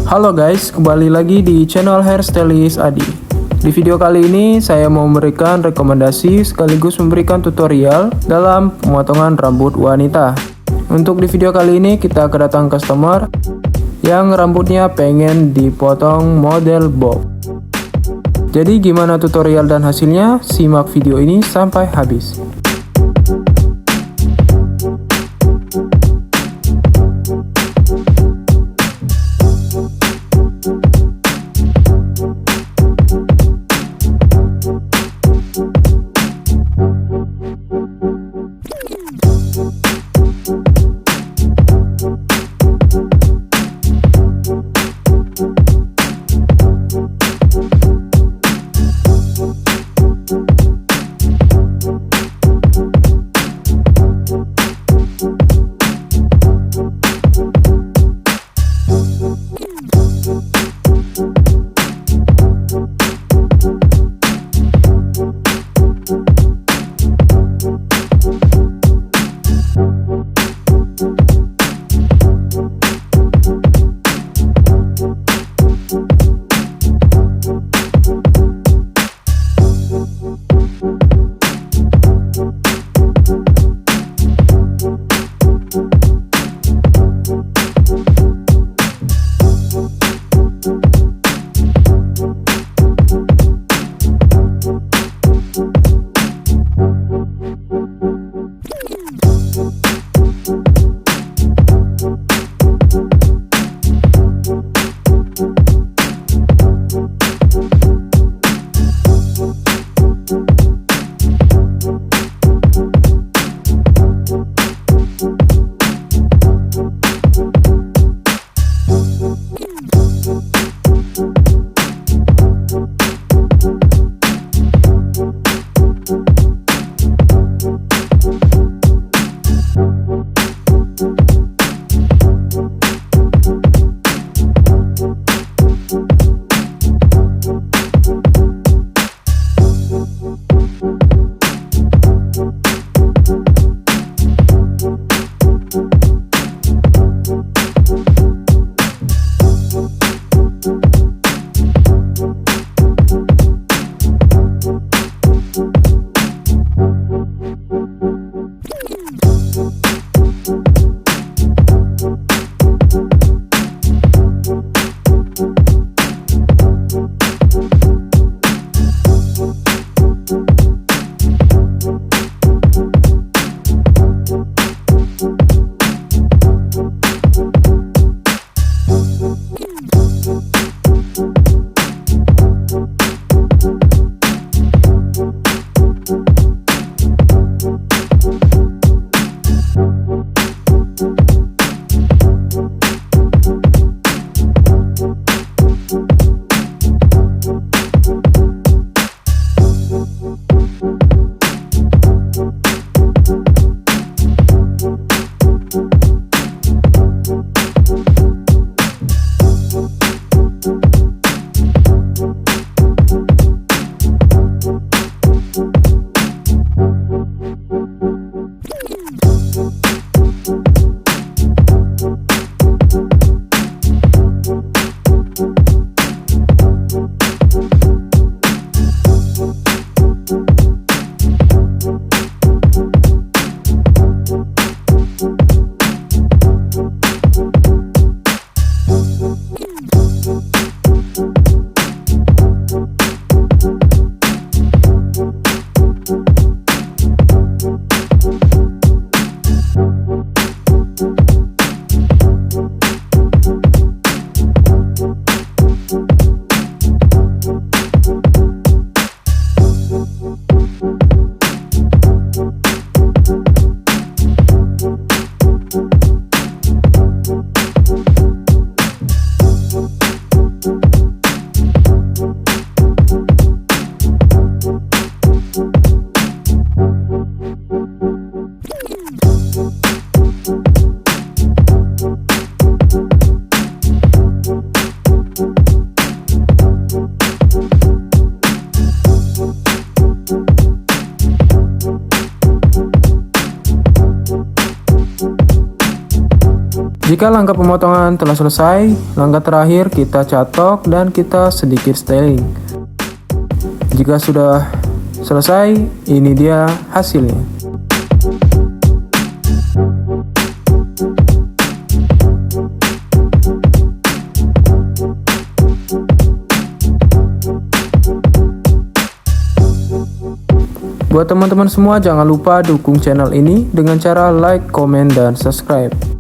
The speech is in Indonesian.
Halo guys, kembali lagi di channel Hairstylist Adi. Di video kali ini saya mau memberikan rekomendasi sekaligus memberikan tutorial dalam pemotongan rambut wanita. Untuk di video kali ini kita kedatangan customer yang rambutnya pengen dipotong model bob. Jadi gimana tutorial dan hasilnya? Simak video ini sampai habis. Jika langkah pemotongan telah selesai, langkah terakhir kita catok dan kita sedikit styling. Jika sudah selesai, ini dia hasilnya. Buat teman-teman semua, jangan lupa dukung channel ini dengan cara like, komen, dan subscribe.